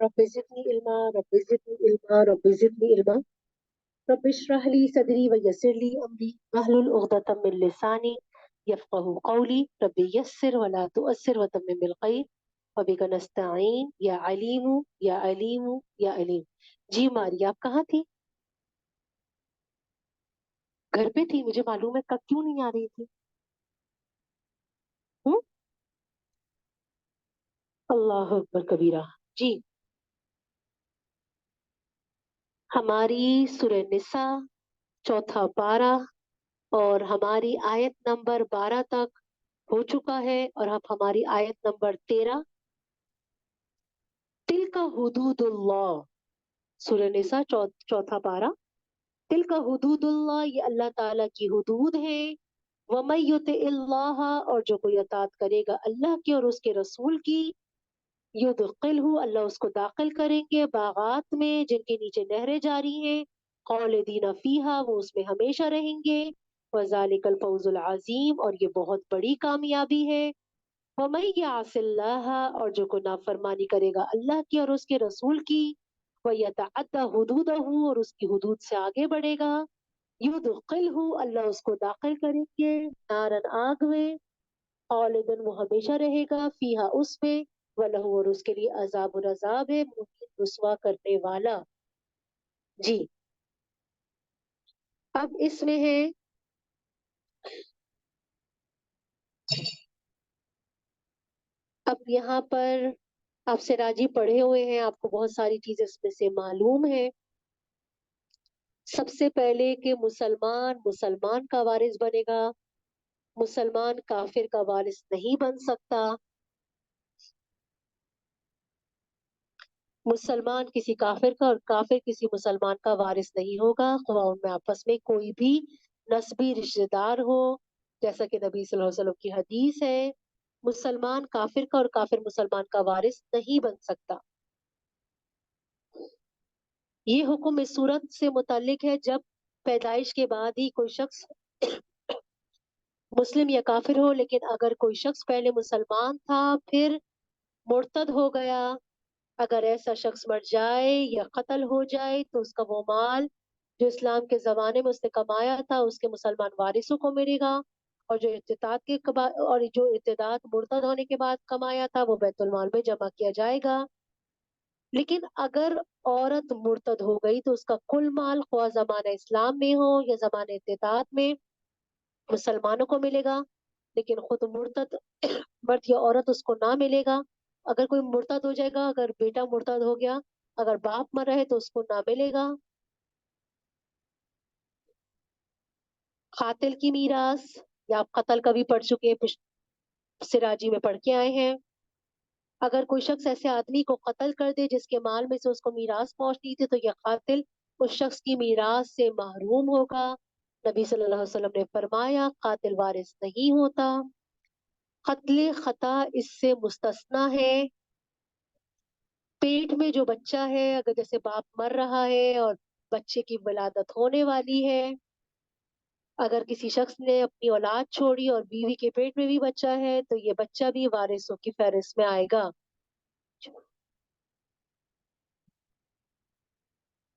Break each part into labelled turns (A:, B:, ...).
A: Rabbi ज़िदनी इल्मा rabbi ज़िदनी इल्मा rabbi ज़िदनी इल्मा rabbi इश्रह ली सदरी व यस्सिर ली अमरी वहलुल उक़दतम मिन लिसानी यफ़क़हू क़ौली रब्बि यस्सिर व ला तुअस्सिर व तम्मिम बिल ख़ैर व बिका नस्तईन या अलीमु या अलीमु या अलीम। जी मारिया, आप कहाँ थी? घर पे थी, मुझे मालूम है। कब क्यों नहीं आ रही थी? हम्म? अल्लाह अकबर कबीरा। जी, हमारी सूरह निसा चौथा पारा और हमारी आयत नंबर 12 तक हो चुका है और अब हमारी आयत नंबर 13। तिल का हुदूदुल्लाह, सूरह निसा चौथा पारा। तिल का हुदूदुल्लाह, ये अल्लाह ताला की हुदूद है। वमन युतिइल्लाह, और जो कोई अतात करेगा अल्लाह की और उसके रसूल की, युदखिलहु, अल्लाह उसको दाखिल करेंगे बागात में जिनके नीचे नहरें जारी हैं, खालिदीन फीहा, वो उसमें हमेशा रहेंगे। वज़ालिकल फौजुल अजीम, और ये बहुत बड़ी कामयाबी है। वमन यासिल्लाह, और जो को नाफरमानी करेगा अल्लाह की और उसके रसूल की, वयतअद्दा हुदूदहू, और उसकी हुदूद से आगे बढ़ेगा, युदखिलहु, अल्लाह उसको दाखिल करेंगे नारन, आग में, खालिदन, वो हमेशा रहेगा, फीहा, उसमें, वलहु, और उसके लिए अजाब, अजाब है मुहीन, रुसवा करने वाला। जी, अब इसमें है, अब यहाँ पर आपसे राजी पढ़े हुए हैं, आपको बहुत सारी चीजें इसमें से मालूम है। सबसे पहले कि मुसलमान मुसलमान का वारिस बनेगा, मुसलमान काफिर का वारिस नहीं बन सकता। मुसलमान किसी काफिर का और काफिर किसी मुसलमान का वारिस नहीं होगा, ख्वाह उनमें आपस में कोई भी नस्बी रिश्तेदार हो, जैसा कि नबी सल्लल्लाहु अलैहि वसल्लम की हदीस है। मुसलमान काफिर का और काफिर मुसलमान का वारिस नहीं बन सकता। ये हुक्म इस सूरत से मुताल्लिक है जब पैदाइश के बाद ही कोई शख्स मुस्लिम या काफिर हो, लेकिन अगर कोई शख्स पहले मुसलमान था फिर मुर्तद हो गया, अगर ऐसा शख्स मर जाए या कत्ल हो जाए तो उसका वो माल जो इस्लाम के जमाने में उसने कमाया था उसके मुसलमान वारिसों को मिलेगा, और जो इत्तेदाद मुर्तद होने के बाद कमाया था वो बैतुल माल में जमा किया जाएगा। लेकिन अगर औरत मुर्तद हो गई तो उसका कुल माल ख्वाह जमाना इस्लाम में हो या जमाने इत्तेदाद में मुसलमानों को मिलेगा, लेकिन खुद मुर्तद मर्द या औरत उसको ना मिलेगा। अगर कोई मुर्तद हो जाएगा, अगर बेटा मुर्तद हो गया, अगर बाप मर रहे तो उसको ना मिलेगा। कातिल की मीरास, या आप कत्ल का भी पढ़ चुके हैं, सिराजी में पढ़ के आए हैं। अगर कोई शख्स ऐसे आदमी को कत्ल कर दे जिसके माल में से उसको मीरास पहुंचनी थी तो यह कातिल उस शख्स की मीरास से महरूम होगा। नबी सल्लल्लाहु अलैहि वसल्लम ने फरमाया कातिल वारिस नहीं होता। कत्ले खता इससे मुस्तस्ना है। पेट में जो बच्चा है, अगर जैसे बाप मर रहा है और बच्चे की विलादत होने वाली है, अगर किसी शख्स ने अपनी औलाद छोड़ी और बीवी के पेट में भी बच्चा है तो ये बच्चा भी वारिसों की फहरिस्त में आएगा।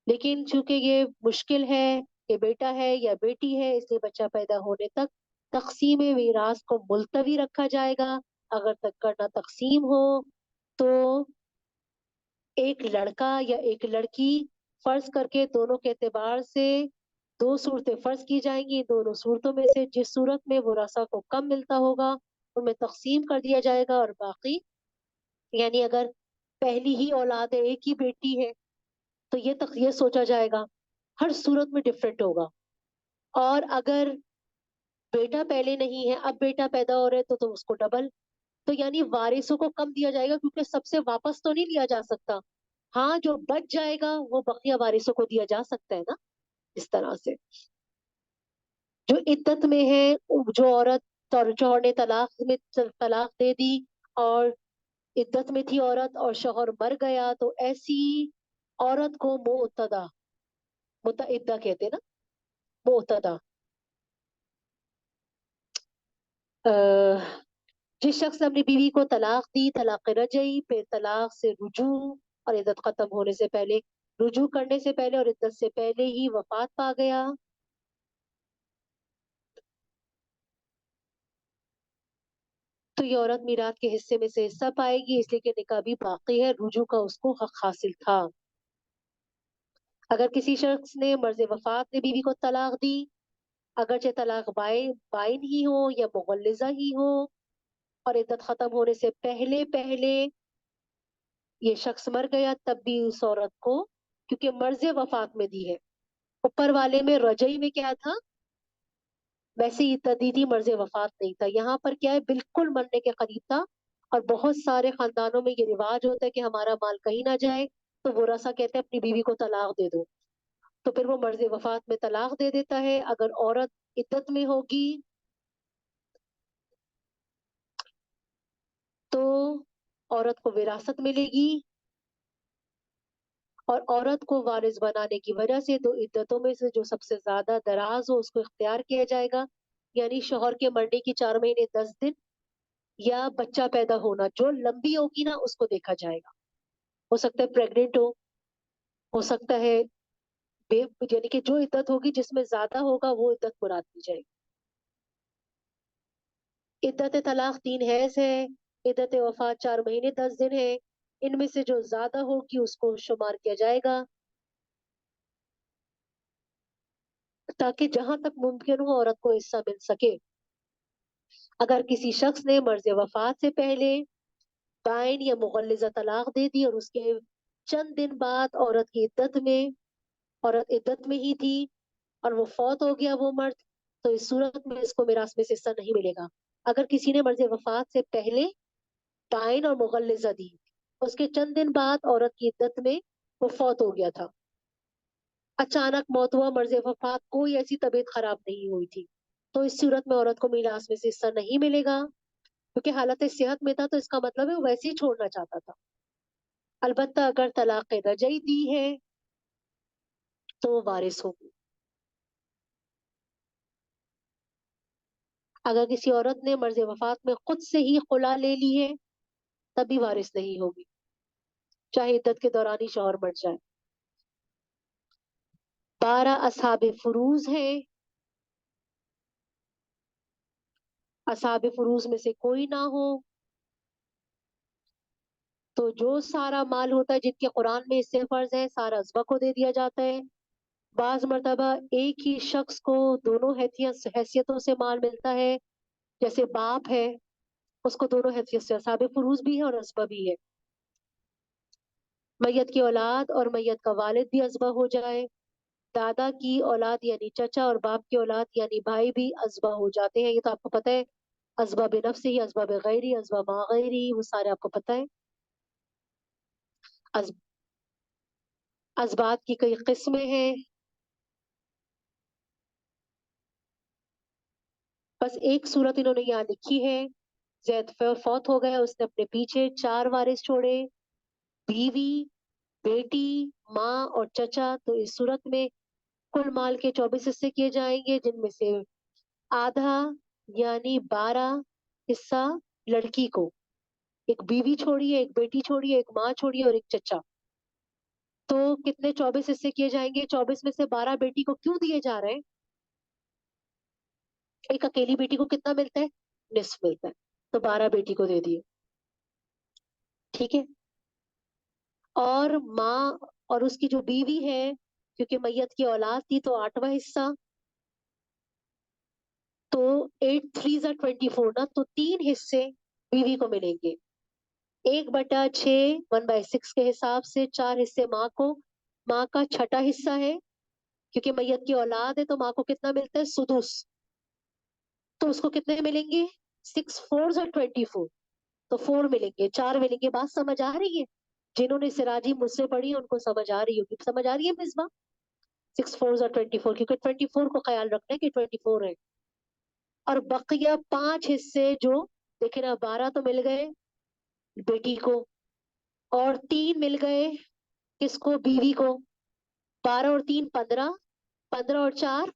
A: लेकिन चूंकि ये मुश्किल है कि बेटा है या बेटी है, इसलिए बच्चा पैदा होने तक तकसीम मीरास को मुलतवी रखा जाएगा। अगर तक करना तकसीम हो तो एक लड़का या एक लड़की फर्ज करके दोनों के एतबार से दो सूरतें फर्ज की जाएंगी। दोनों सूरतों में से जिस सूरत में वरासा को कम मिलता होगा उनमें तकसीम कर दिया जाएगा, और बाकी, यानी अगर पहली ही औलाद है, एक ही बेटी है, तो ये सोचा जाएगा हर सूरत में डिफरेंट होगा। और अगर बेटा पहले नहीं है, अब बेटा पैदा हो रहा है तो उसको डबल। तो यानी वारिसों को कम दिया जाएगा क्योंकि सबसे वापस तो नहीं लिया जा सकता। हाँ, जो बच जाएगा वो बकिया वारिसों को दिया जा सकता है ना, इस तरह से। जो इद्दत में है, जो औरत शौहर ने तलाक दे दी और इद्दत में थी औरत और शौहर मर गया, तो ऐसी औरत को मुअत्तदा, मुतइद्दा कहते हैं ना, मुअत्तदा। जिस शख्स ने अपनी बीवी को तलाक दी, तलाक रजई, फिर तलाक से रुजू, اور عدت ختم ہونے سے پہلے، رجوع کرنے سے پہلے اور عدت سے پہلے ہی وفات پا گیا، تو یہ عورت میراث کے حصے میں سے حصہ پائے گی، اس لیے کہ نکاح بھی باقی ہے، رجوع کا اس کو حق حاصل تھا۔ اگر کسی شخص نے مرض وفات میں بیوی کو طلاق دی، اگرچہ طلاق بائن ہی ہو یا مغلظہ ہی ہو، اور عدت ختم ہونے سے پہلے پہلے یہ شخص مر گیا، تب بھی اس عورت کو، کیونکہ مرض وفات میں دی ہے، اوپر والے میں رجعی میں کیا تھا، ویسے ہی تدیدی مرض وفات نہیں تھا، یہاں پر کیا ہے بالکل مرنے کے قریب تھا۔ اور بہت سارے خاندانوں میں یہ رواج ہوتا ہے کہ ہمارا مال کہیں نہ جائے، تو ورثہ کہتے ہیں اپنی بیوی کو طلاق دے دو، تو پھر وہ مرض وفات میں طلاق دے دیتا ہے۔ اگر عورت عدت میں ہوگی تو عورت کو وراثت ملے گی، اور عورت کو وارث بنانے کی وجہ سے دو عدتوں میں سے جو سب سے زیادہ دراز ہو اس کو اختیار کیا جائے گا، یعنی شوہر کے مرنے کی 4 مہینے 10 دن یا بچہ پیدا ہونا، جو لمبی ہوگی نا اس کو دیکھا جائے گا، ہو سکتا ہے پریگنٹ ہو سکتا ہے بے، یعنی کہ جو عدت ہوگی جس میں زیادہ ہوگا وہ عدت مراد دی جائے گی۔ عدت طلاق 3 حیض ہے، عدت وفات 4 مہینے 10 دن ہے، ان میں سے جو زیادہ ہوگی اس کو شمار کیا جائے گا، تاکہ جہاں تک ممکن ہو عورت کو حصہ مل سکے۔ اگر کسی شخص نے مرض وفات سے پہلے بائن یا مغلظہ طلاق دے دی اور اس کے چند دن بعد عورت عدت میں ہی تھی اور وہ فوت ہو گیا وہ مرد، تو اس صورت میں اس کو میراث میں سے حصہ نہیں ملے گا۔ اگر کسی نے مرض وفات سے پہلے بائن اور مغلظہ دی، اس کے چند دن بعد عورت کی عدت میں وہ فوت ہو گیا تھا، اچانک موت ہوا، مرض وفات کوئی ایسی طبیعت خراب نہیں ہوئی تھی، تو اس صورت میں عورت کو میراث میں سے حصہ نہیں ملے گا، کیونکہ حالت صحت میں تھا، تو اس کا مطلب ہے وہ ویسے ہی چھوڑنا چاہتا تھا۔ البتہ اگر طلاق رجعی دی ہے تو وہ وارث ہوگی۔ اگر کسی عورت نے مرض وفات میں خود سے ہی خلا لے لی ہے تب بھی وارث نہیں ہوگی، چاہے عدت کے دوران ہی شوہر مر جائے۔ 12 اصحاب فروز ہیں، اصحاب فروز میں سے کوئی نہ ہو تو جو سارا مال ہوتا ہے جن کے قرآن میں حصے فرض ہے سارا ازبا کو دے دیا جاتا ہے۔ بعض مرتبہ ایک ہی شخص کو دونوں حیثیتوں سے مال ملتا ہے، جیسے باپ ہے اس کو دونوں حیثیت سے اصحاب فروز بھی ہے اور ازبا بھی ہے۔ میت کی اولاد اور میت کا والد بھی ازبا ہو جائے، دادا کی اولاد یعنی چچا اور باپ کی اولاد یعنی بھائی بھی ازبا ہو جاتے ہیں، یہ تو آپ کو پتہ ہے، ازبا بنفس ہی، ازبا بغیری، ازبا ما غیری، وہ سارے آپ کو پتہ ہے۔ از- ازبات کی کئی قسمیں ہیں، بس ایک صورت انہوں نے یہاں لکھی ہے، زید فوت ہو گیا، اس نے اپنے پیچھے 4 وارث چھوڑے، بیوی، بیٹی، ماں اور چچا، تو اس صورت میں کل مال کے 24 حصے کیے جائیں گے، جن میں سے آدھا یعنی 12 حصہ لڑکی کو، ایک بیوی چھوڑی ہے، ایک بیٹی چھوڑی ہے، ایک ماں چھوڑی ہے اور ایک چچا، تو کتنے 24 حصے کیے جائیں گے؟ 24 میں سے 12 بیٹی کو کیوں دیے جا رہے ہیں؟ ایک اکیلی بیٹی کو کتنا ملتا ہے؟ نصف ملتا ہے، تو 12 بیٹی کو دے دیے، ٹھیک ہے۔ اور ماں اور اس کی جو بیوی ہے، کیونکہ میت کی اولاد تھی تو 8واں حصہ، تو 8 3 24 نا، تو 3 حصے بیوی کو ملیں گے، 1/6 1/6 کے حساب سے، 4 حصے ماں کو، ماں کا چھٹا حصہ ہے، کیونکہ میت کی اولاد ہے تو ماں کو کتنا ملتا ہے؟ سدس، تو اس کو کتنے ملیں گے؟ 6 4 24، تو 4 ملیں گے، 4 ملیں گے، بات سمجھ آ رہی ہے؟ جنہوں نے سراجی مجھ سے پڑھی ان کو سمجھ آ رہی ہوگی، سمجھ آ رہی ہے مصباح؟ 6 4 24، کیونکہ 24 کو خیال رکھنا ہے کہ 24 ہے، اور بقیہ 5 حصے جو، دیکھیں نا، 12 تو مل گئے بیٹی کو، اور 3 مل گئے کس کو؟ بیوی کو، 12 اور 3 15، 15 اور 4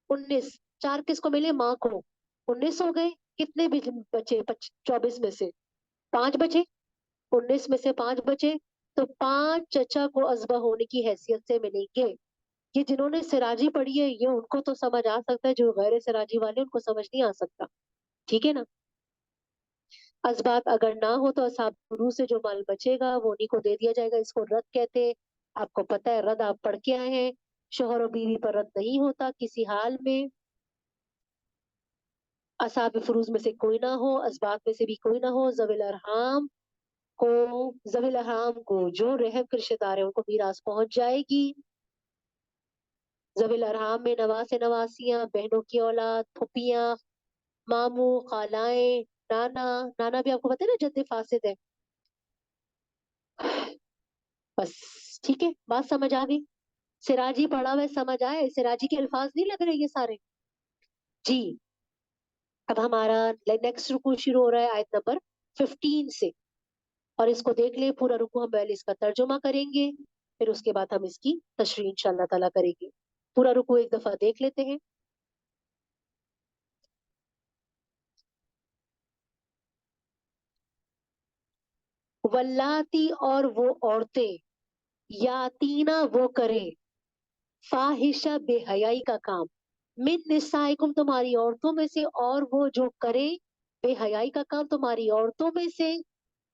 A: 19، 4 کس کو ملے؟ ماں کو، 19 ہو گئے، کتنے بچے 24 میں سے؟ 5 بچے، 19 میں سے 5 بچے، तो 5 चचा को अज़बा होने की हैसियत से मिलेंगे। ये जिन्होंने सिराजी पढ़ी है ये उनको तो समझ आ सकता है, जो गैर सिराजी वाले उनको समझ नहीं आ सकता। ठीक है ना? असबात अगर ना हो तो असहाब गुरु से जो माल बचेगा वो उन्हीं को दे दिया जाएगा। इसको रद कहते हैं। आपको पता है रद आप पढ़ के आए हैं। शोहर और बीवी पर रद नहीं होता किसी हाल में। असहाब फुरूज में से कोई ना हो, असबात में से भी कोई ना हो। को जविल अरहाम को जो रहम के रिश्तेदार है उनको मीरास पहुंच जाएगी। जविल अरहाम में नवासे नवासियां, बहनों की औलाद, फुफियां, मामू, खालाएं, नाना। नाना भी आपको पता है ना जद्द फासिद है। बस ठीक है, बात समझ आ गई। सिराजी पढ़ा हुआ है, समझ आए? सिराजी के अल्फाज नहीं लग रहे ये सारे? जी। अब हमारा नेक्स्ट रुकू शुरू हो रहा है आयत नंबर 15 से। और इसको देख ले पूरा रुकू, हम पहले इसका तर्जुमा करेंगे, फिर उसके बाद हम इसकी तशरीह इंशाल्लाह ताला करेंगे। पूरा रुकू एक दफा देख लेते हैं। वल्लाती और वो औरतें, यातीना वो करे, फाहिशा बेहयाई का काम, मिन निसाइकुम तुम्हारी औरतों में से, और वो जो करे बेहयाई का काम तुम्हारी औरतों में से,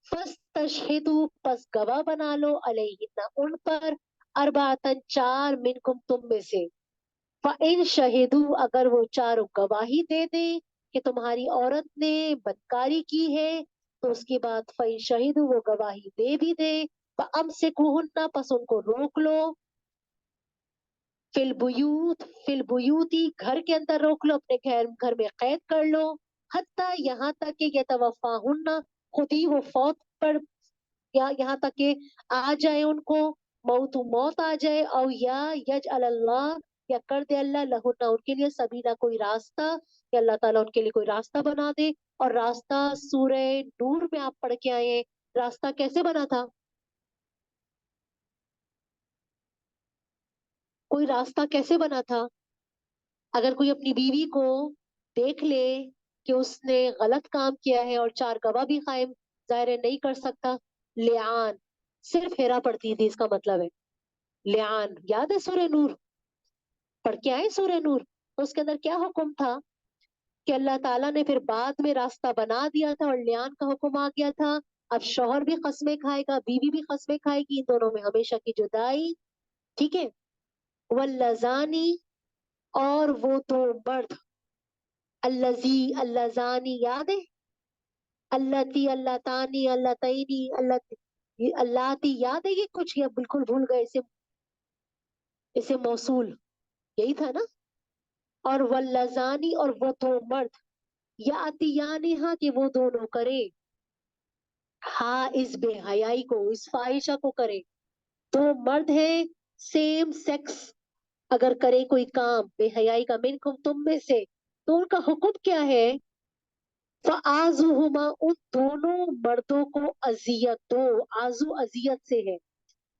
A: फस्तशहिदू पस गवाह बना लो, अलैहिन्ना उन पर, अरबातन चार, मिनकुम तुम में से, इन शहीदू अगर वो चारों गवाही दे दे कि तुम्हारी औरत ने बदकारी की है, तो उसके बाद फ़इन शहीदू वो गवाही दे भी दे, से कुहन्ना पस उनको रोक लो, फिल बुयूती घर के अंदर रोक लो, अपने घर घर में कैद कर लो, हत्ता यहाँ तक कि यतवफ़ाहुन्ना खुद ही वो फौत पर, या यहाँ तक कि आ जाए उनको मौत आ जाए, और या यज अल्लाह या कर दे अल्लाह लहुन्ना उनके लिए सबीला कोई रास्ता, या अल्लाह ताला उनके लिए कोई रास्ता बना दे। और रास्ता सूरह नूर में आप पढ़ के आए हैं, रास्ता कैसे बना था? कोई रास्ता कैसे बना था? अगर कोई अपनी बीवी को देख ले कि उसने गलत काम किया है और चार गवाह भी कायम जाहिर है नहीं कर सकता, लिआन, सिर्फ हेरा पड़ती थी, इसका मतलब है लिआन। याद है सूरह नूर? पढ़ के आए सूरह नूर? तो उसके अंदर क्या हुक्म था कि अल्लाह ताला ने फिर बाद में रास्ता बना दिया था और लियान का हुक्म आ गया था। अब शौहर भी कस्में खाएगा, बीवी भी कस्में खाएगी, इन दोनों में हमेशा की जुदाई। ठीक है? वल्लजानी और वो दो मर्द, अल्लजी अल्लजानी याद है? अल्लती अल्लतानी अल्लतैनी अल्लाती याद है? ये कुछ या बिल्कुल भूल गए? इसे मौसूल यही था ना? और वल्लजानी और वो दो मर्द, या अतियानी हाँ कि वो दोनों करे, हाँ इस बेहयाई को, इस फाहिशा को करे। दो मर्द है सेम सेक्स, अगर करे कोई काम बेहयाई का, मिनकुम तुम में से, तो उनका हुक्म क्या है? फ़आज़ुहुमा उन दोनों मर्दों को अजियत दो। आजू अजियत से है।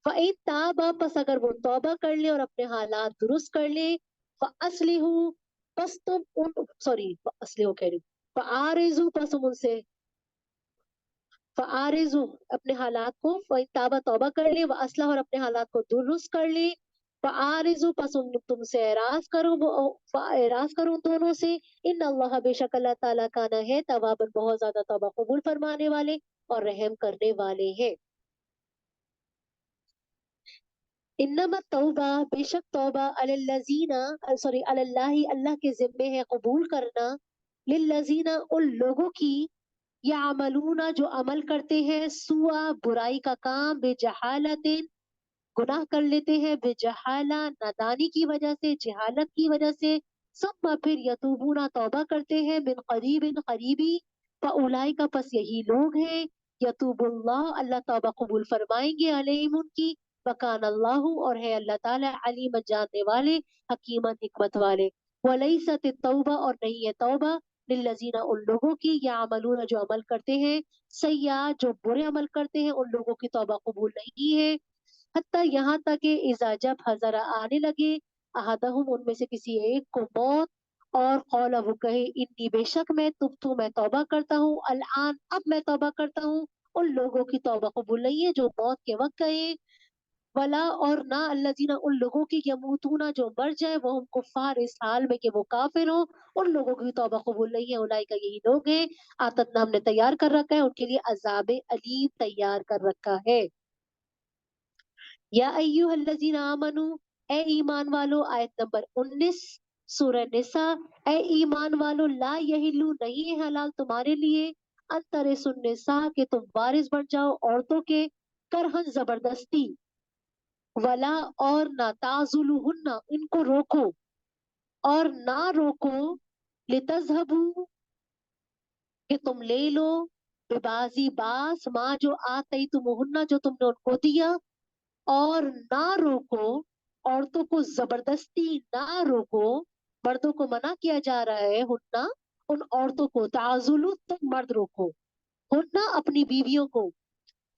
A: फ़इन ताबा पस अगर वो तौबा कर ले और अपने हालात दुरुस्त कर ले, फ़अस्लिहू पस तुम उन सॉरी फ़अस्लिहू कह रही हूँ, फ़आरिज़ू पस तुम उनसे, फ़आरिज़ू अपने हालात को, फ़इन ताबा तौबा कर ले, व अस्लह और अपने हालात को दुरुस्त कर ले, फ़आरिज़ू पस तुमसे एराज करो, वो एराज करो उन दोनों से। इन अल्लाह बेशक अल्लाह ताला काना है तवाबन बहुत ज्यादा तौबा कबूल फरमाने वाले और रहम करने वाले हैं। इन्नमा तौबा बेशक तौबा अलल्लज़ीना सॉरी अलल्लाही अल्लाह के जिम्मे है कबूल करना, लिल्लज़ीना उन लोगों की, या अमलूना जो अमल करते हैं, सुआ बुराई का काम, बेजहालतिन गुनाह कर लेते हैं, बेजहाला नादानी की वजह से, जहालत की वजह से, सुम्मा फिर यतूबूना तौबा करते हैं, बिन करीबिन करीबी, फउलाई का पस यही लोग हैं, यतूबुल्लाह अल्लाह तौबा कबूल फरमाएंगे, अलैहिम उनकी, वकान अल्लाह और है अल्लाह ताला, अलीम जानने वाले, हकीमन हिकमत वाले। वलैसत तौबा और नहीं है तौबा, लिल्लजीना उन लोगों की, या अमलूना जो अमल करते हैं, सैया जो बुरे अमल करते हैं उन लोगों की तौबा कबूल नहीं है। हत्ता यहाँ तक कि इज़ा जब हज़रा आने लगे, अहदहुम उनमें से किसी एक को मौत, और कौला वो कहे इन्नी बेशक मैं तुबतु मैं तौबा करता हूँ, अल आन अब मैं तौबा करता हूँ, उन लोगों की तौबा कबूल नहीं है जो मौत के वक्त गए। वला और ना अल्लज़ीना उन लोगों की यमूतूना जो मर जाए वो हम कुफार इस हाल में कि वो काफिर हो, उन लोगों की तौबा कबूल नहीं है। उलाई का यही लोग हैं आततना हमने तैयार कर रखा है उनके लिए अजाब अलीम तैयार कर रखा है। या अय्युहल्लज़ीना आमनू ए ईमान वालो, आयत नंबर 19 सूरह निसा। ए ईमान वालो ला यहिल्लू नहीं है हलाल तुम्हारे लिए अंतरे सुन्निसा के तुम वारिस बन जाओ औरतों के करहन जबरदस्ती। वला और ना ताजुलुहुन्ना इनको रोको और ना रोको लितजहबू कि तुम ले लो बेबाजी बास माँ जो आती तुमहुन्ना जो तुमने उनको दिया। और ना रोको औरतों को जबरदस्ती ना रोको। मर्दों को मना किया जा रहा है हुन्ना उन औरतों को ताजुलु तुम मर्द रोको हुन्ना अपनी बीवियों को।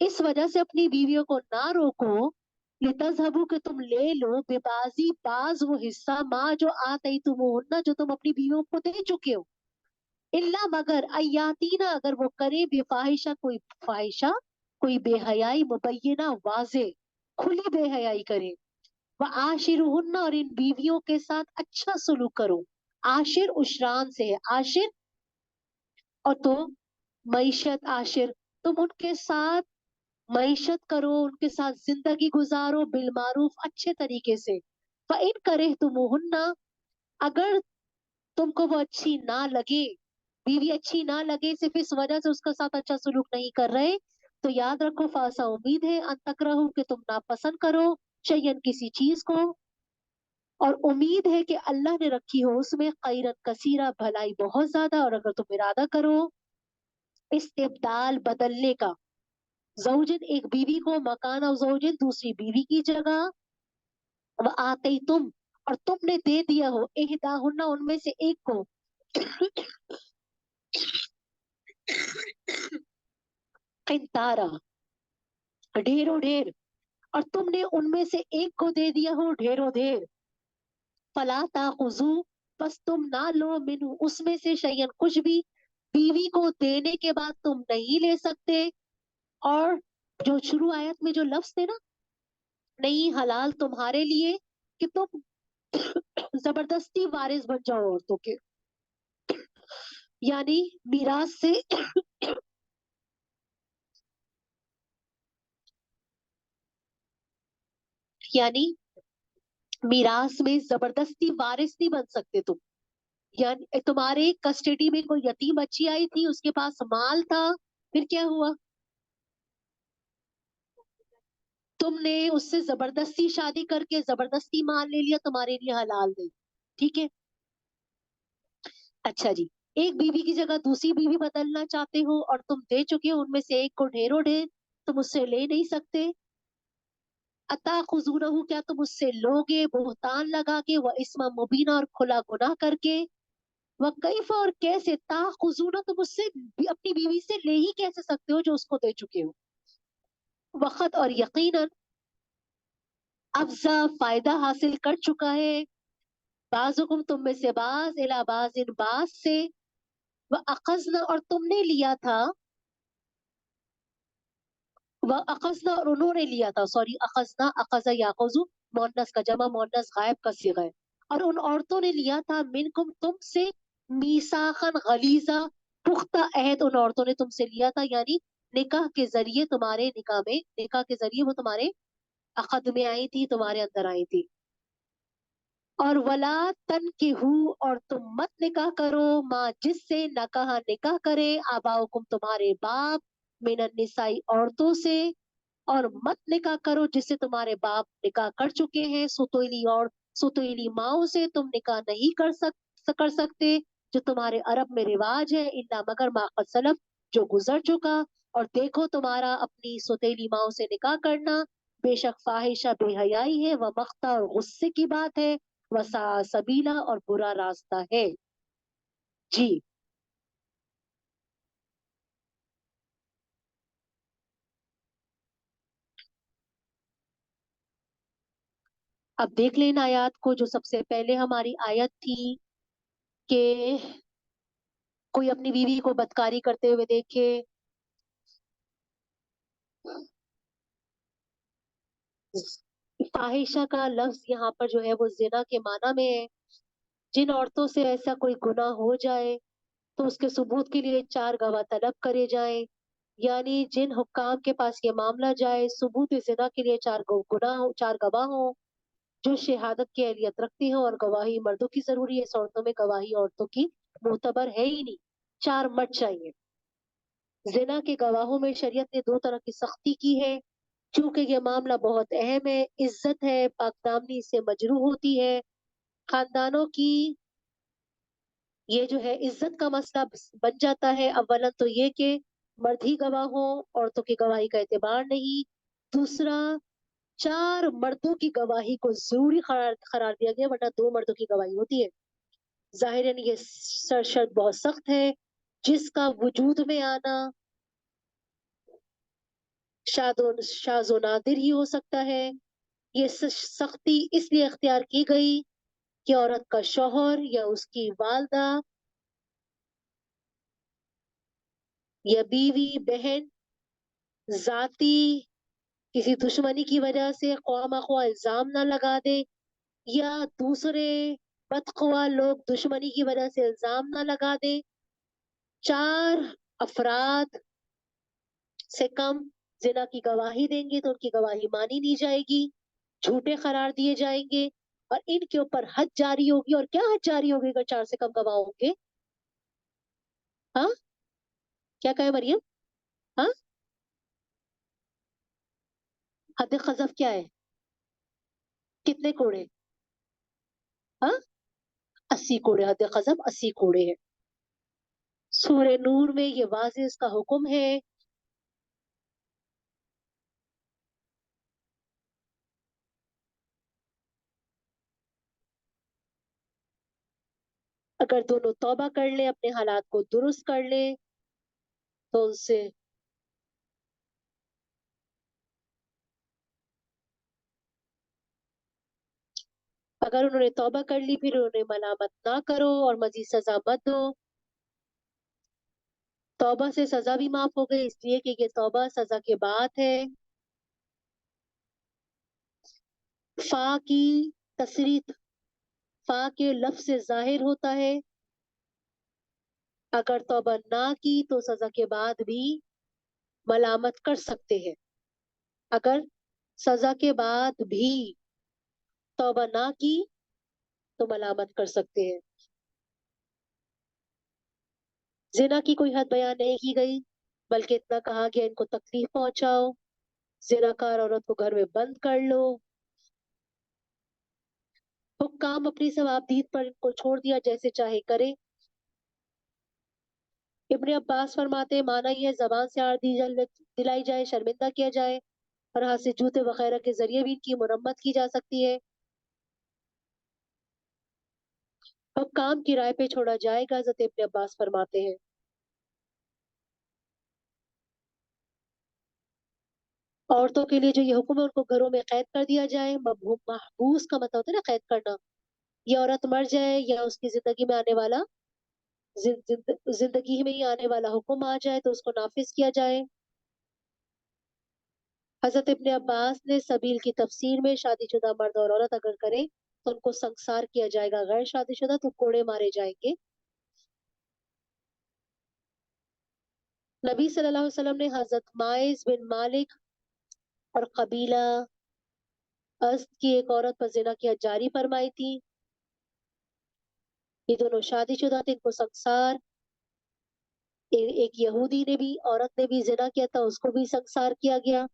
A: इस वजह से अपनी बीवियों को ना रोको लितज़हबू कि तुम ले लो बेबाजी बाज वो हिस्सा माँ जो आती तुम जो तुम अपनी बीवियों को दे चुके हो। इल्ला मगर अयातीना अगर वो करे बेफाहिशा कोई फाहिशा कोई बेहयाई मुबैना वाजे खुली बेहयाई करे। व आशिरुहुन्ना और इन बीवियों के साथ अच्छा सलूक करो। आशिर उशरान से है आशिर और तो मईशत आशिर तुम उनके साथ मईशत करो उनके साथ जिंदगी गुजारो बिलमारूफ अच्छे तरीके से। इन करे तुम अगर तुमको वो अच्छी ना लगे बीवी अच्छी ना लगे सिर्फ इस वजह से उसके साथ अच्छा सलूक नहीं कर रहे तो याद रखो फासा उम्मीद है अन तकरहू कि तुम नापसंद करो शयन किसी चीज को और उम्मीद है कि अल्लाह ने रखी हो उसमें खैरन कसीरा भलाई बहुत ज्यादा। और अगर तुम इरादा करो इस्तेबदाल बदलने का जौजिन एक बीवी को मकाना जौजिन दूसरी बीवी की जगह वह आते ही तुम और तुमने दे दिया हो इहदाहुन्ना उनमें से एक को किंतारा ढेरों ढेर और तुमने उनमें से एक को दे दिया हो ढेरों ढेर। फला ताखुजू बस तुम ना लो मिनू उसमें से शयन कुछ भी। बीवी को देने के बाद तुम नहीं ले सकते। और जो शुरू आयत में जो लफ्ज थे ना नहीं हलाल तुम्हारे लिए कि तुम जबरदस्ती वारिस बन जाओ औरतों के यानी मीरास से यानी मीरास में जबरदस्ती वारिस नहीं बन सकते तुम। यानी तुम्हारे कस्टडी में कोई यतीम बच्ची आई थी उसके पास माल था फिर क्या हुआ तुमने उससे जबरदस्ती शादी करके जबरदस्ती माल ले लिया तुम्हारे लिए हलाल नहीं। ठीक है अच्छा जी। एक बीवी की जगह दूसरी बीवी बदलना चाहते हो और तुम दे चुके हो उनमें से एक को ढेरों ढेर तुम उससे ले नहीं सकते। अता खुजूरहू क्या तुम उससे लोगे बुहतान लगा के वह इस्मा मुबीना और खुला गुनाह करके। वह कैफ और कैसे ता खुजूना तुम उससे अपनी बीवी से ले ही कैसे सकते हो जो उसको दे चुके हो। वक़्त और यकीनन अफजा फायदा हासिल कर चुका है बाजुकुम तुम में से बाज इला बाजिन बाज से। वह अखजना और तुमने लिया था वह अखजना और उन्होंने लिया था सॉरी अखजना अखजा याखुजु मोन्नस का जमा मोन्नस गायब का सिगा है। और उन औरतों ने लिया था मिनकुम तुमसे मीसाखन गलीजा पुख्ता अहद उन औरतों ने तुमसे लिया था यानी निकाह के जरिए तुम्हारे निकाह में निकाह के जरिए वो तुम्हारे अखद में आई थी तुम्हारे अंदर आई थी। और वला तन के हु और तुम मत निकाह करो माँ जिससे न कहा निकाह करे आबाउकुम तुम्हारे बाप मिनन निसाई औरतों से। और मत निकाह करो जिससे तुम्हारे बाप निकाह कर चुके हैं सुतोइली और सुतोइली माओ से तुम निकाह नहीं कर सकते जो तुम्हारे अरब में रिवाज है इल्ला मगर माक़द सलफ जो गुजर चुका। और देखो तुम्हारा अपनी सुतेली माओ से निकाह करना बेशक फाहिशा बेहयाई है व मख्ता और गुस्से की बात है वसा सबीला और बुरा रास्ता है। जी अब देख लेना आयत को जो सबसे पहले हमारी आयत थी कि कोई अपनी बीवी को बदकारी करते हुए देखे फाहिशा का लफ्ज यहाँ पर जो है वो जिना के माना में है। जिन औरतों से ऐसा कोई गुनाह हो जाए तो उसके सबूत के लिए 4 गवाह तलब करे जाएं। यानी जिन हुक्काम के पास ये मामला जाए, सबूत जिना के लिए 4 गवाह हो जो शहादत की अहलियत रखती हो, और गवाही मर्दों की जरूरी है, इस औरतों में गवाही औरतों की मोतबर है ही नहीं, 4 मर्द चाहिए। जिना के गवाहों में शरीयत ने 2 तरह की सख्ती की है। चूंकि ये मामला बहुत अहम है, इज्जत है, पाकदामनी इससे मजरूह होती है, खानदानों की ये जो है इज्जत का मसला बन जाता है। अव्वलन तो ये कि मर्द ही गवाह हो, औरतों की गवाही का एतबार नहीं। दूसरा, 4 मर्दों की गवाही को जरूरी करार दिया गया, वरना 2 मर्दों की गवाही होती है। जाहिरन ये शर्त बहुत सख्त है, जिसका वजूद में आना शाज़ो नादिर ही हो सकता है। ये सख्ती इसलिए अख्तियार की गई कि औरत का शौहर या उसकी वालदा या बीवी बहन जाती किसी दुश्मनी की वजह से ख्वाह ख्वाह इल्जाम ना लगा दे, या दूसरे बदख्वाह लोग दुश्मनी की वजह से इल्जाम ना लगा दे। 4 अफराद से कम जिना की गवाही देंगे तो उनकी गवाही मानी नहीं जाएगी, झूठे करार दिए जाएंगे, और इनके ऊपर हद जारी होगी। और क्या हद जारी होगी अगर 4 से कम गवाह होंगे? हाँ, क्या कहे मरियम? हाँ, हद कजफ क्या है? कितने कोड़े? हाँ, 80 कोड़े हद कजफ, 80 कोड़े है। सूरह नूर में ये वाज़ेह इसका हुक्म है। अगर दोनों तौबा कर ले, अपने हालात को दुरुस्त कर ले, तो उनसे अगर उन्होंने तौबा कर ली फिर उन्हें मलामत ना करो और मजीद सजा मत दो। तौबा से सजा भी माफ हो गई, इसलिए कि ये तौबा सजा के बाद है। फा की तसरीत फा के लफ्ज से जाहिर होता है। अगर तौबा ना की तो सजा के बाद भी मलामत कर सकते हैं। अगर सजा के बाद भी तौबा ना की तो मलामत कर सकते हैं। जिना की कोई हद बयान नहीं की गई, बल्कि इतना कहा गया इनको तकलीफ पहुंचाओ, जिनाकार औरत को घर में बंद कर लो। हुक्काम अपनी सवाबदीद पर इनको छोड़ दिया, जैसे चाहे करे। इब्ने अब्बास फरमाते हैं, माना यह जबान से आड़ दिलाई जाए, शर्मिंदा किया जाए, और हाथ से जूते वगैरह के जरिए भी इनकी मुरम्मत की जा सकती है। हुक्काम की राय पे छोड़ा जाएगा, हज़रत इब्ने अब्बास फरमाते हैं। औरतों के लिए जो ये हुक्म है, उनको घरों में कैद कर दिया जाए। महबूस का मतलब होता है ना कैद करना। ये औरत मर जाए या उसकी जिंदगी में आने वाला जिंदगी में ही आने वाला हुक्म आ जाए तो उसको नाफिज किया जाए। हजरत इब्ने अब्बास ने सबील की तफसीर में शादीशुदा मर्द और औरत अगर करें तो उनको संसार किया जाएगा, गैर शादीशुदा तो कोड़े मारे जाएंगे। नबी सल्लल्लाहु अलैहि वसल्लम ने हजरत माइज बिन मालिक और कबीला अस्त की एक औरत पर जिना की हद जारी फरमाई थी। ये दोनों शादीशुदा थे, इनको संसार। एक यहूदी ने भी, औरत ने भी जिना किया था, उसको भी संसार किया गया।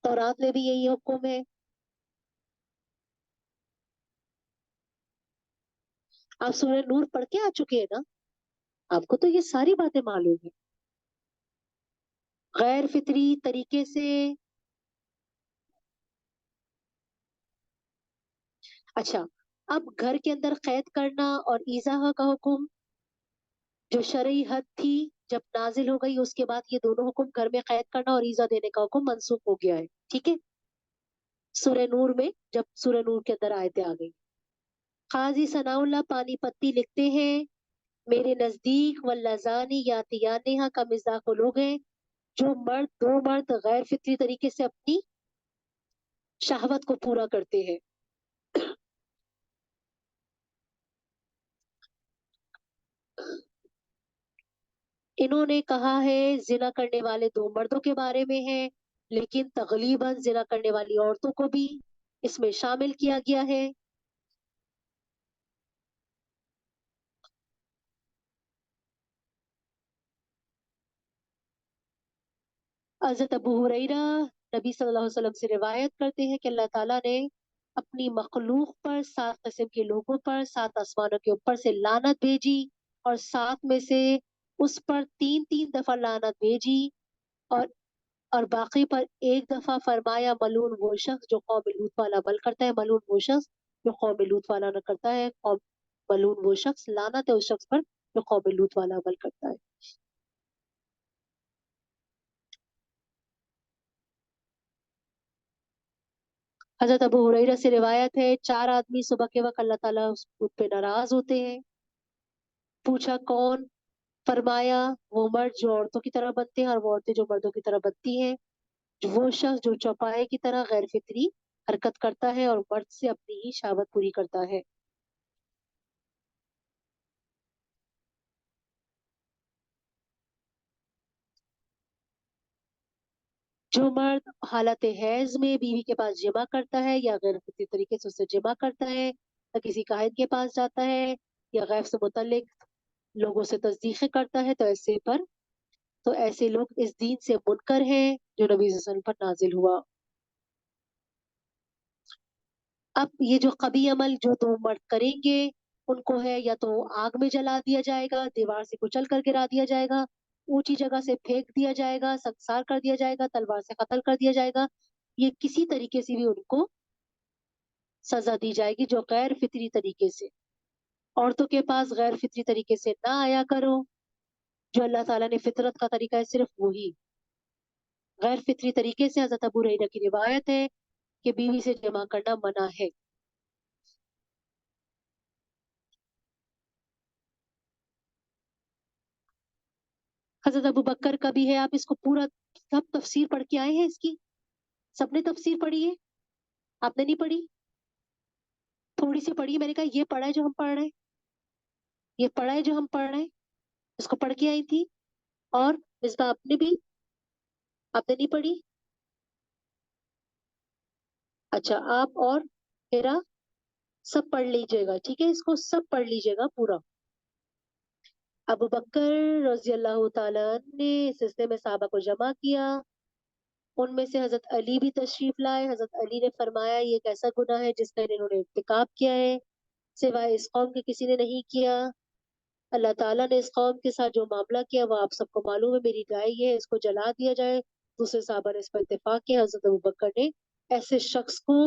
A: तौरात में भी यही हुक्म है। आप सूरह नूर पढ़ के आ चुके हैं ना? आपको तो ये सारी बातें मालूम है। गैर फितरी तरीके से, अच्छा, अब घर के अंदर कैद करना और ईज़ा का हुक्म, जो शरई हद थी जब नाजिल हो गई, उसके बाद ये दोनों हुक्म, घर में कैद करना और ईज़ा देने का हुक्म, मनसूख हो गया है। ठीक है, सूरह नूर में जब सूरह नूर के अंदर आयतें आ गई। काजी सनाउल्लाह पानीपत्ती लिखते हैं, मेरे नजदीक वल्लाजानी या तियानेहा का मिजाक वो लोग हैं जो मर्द, 2 मर्द गैर फितरी तरीके से अपनी शहवत को पूरा करते हैं। इन्होंने कहा है जिना करने वाले दो मर्दों के बारे में है, लेकिन तगलीबन जिना करने वाली औरतों को भी इसमें शामिल किया गया है। हज़रत अबू हुरैरा नबी सल्लल्लाहु अलैहि वसल्लम से रिवायत करते हैं कि अल्लाह ताला ने अपनी मखलूक पर 7 किस्म के लोगों पर 7 आसमानों के ऊपर से लानत भेजी, और 7 में से उस पर 3-3 दफा लानत भेजी, और और बाकी पर एक दफा फरमाया मलून वो शख्स जो कौम लूत वाला अमल करता है, मलून वो शख्स जो कौम लूत वाला न करता है, कौम मलून वो शख्स, लानत है उस शख्स पर जो कौम लूत वाला अमल करता है। हजरत अबू हुरैरा से रिवायत है 4 आदमी सुबह के वक्त अल्लाह ताला उस पे नाराज होते हैं। पूछा कौन? फरमाया वो मर्द जो औरतों की तरह बनते हैं और वो औरतें जो मर्दों की तरह बनती हैं, वो शख्स जो चौपाए की तरह गैर फितरी हरकत करता है और मर्द से अपनी ही शावत पूरी करता है। जो मर्द हालत हैज में बीवी के पास जिमा करता है या गैर फितरी तरीके से उससे जिमा करता है, या किसी काहिन के पास जाता है, या गैब से मुतल्लिक लोगों से तस्दीक करता है, तो ऐसे लोग इस दीन से मुनकर हैं जो नबी सल्लल्लाहु अलैहि वसल्लम पर नाजिल हुआ। अब ये जो कभी अमल जो दो मर्द करेंगे, उनको है या तो आग में जला दिया जाएगा, दीवार से कुचल कर गिरा दिया जाएगा, ऊंची जगह से फेंक दिया जाएगा, संसार कर दिया जाएगा, तलवार से कत्ल कर दिया जाएगा। ये किसी तरीके से भी उनको सजा दी जाएगी जो गैर फितरी तरीके से। औरतों के पास गैर फितरी तरीके से ना आया करो, जो अल्लाह ताला ने फितरत का तरीका है सिर्फ वही। गैर फितरी तरीके से हजरत अबू हुरैरा की रिवायत है कि बीवी से जमा करना मना है। हजरत अबू बकर का भी है, आप इसको पूरा सब तफसीर पढ़ के आए हैं इसकी? सबने तफसीर पढ़ी है? आपने नहीं पढ़ी? थोड़ी सी पढ़ी है। मैंने कहा ये पढ़ा है जो हम पढ़ रहे हैं, ये पढ़ा है जो हम पढ़ रहे हैं, इसको पढ़ के आई थी। और मिसबा आपने भी? आपने नहीं पढ़ी? अच्छा, आप और मेरा सब पढ़ लीजिएगा, ठीक है? इसको सब पढ़ लीजिएगा पूरा। अबू बकर रजी अल्लाह ताला ने इस सिलसिले में साहबा को जमा किया। उनमें से हजरत अली भी तशरीफ लाए। हजरत अली ने फरमाया ये एक ऐसा गुनाह है जिसका इन्होंने इर्तिकाब किया है, सिवाय इस कौम के किसी ने नहीं किया। अल्लाह ताला ने इस कौम के साथ जो मामला किया वो आप सबको मालूम है। मेरी राय ये है इसको जला दिया जाए। दूसरे साहबा ने इस पर इत्तेफाक किया। हजरत अबू बकर ने ऐसे शख्स को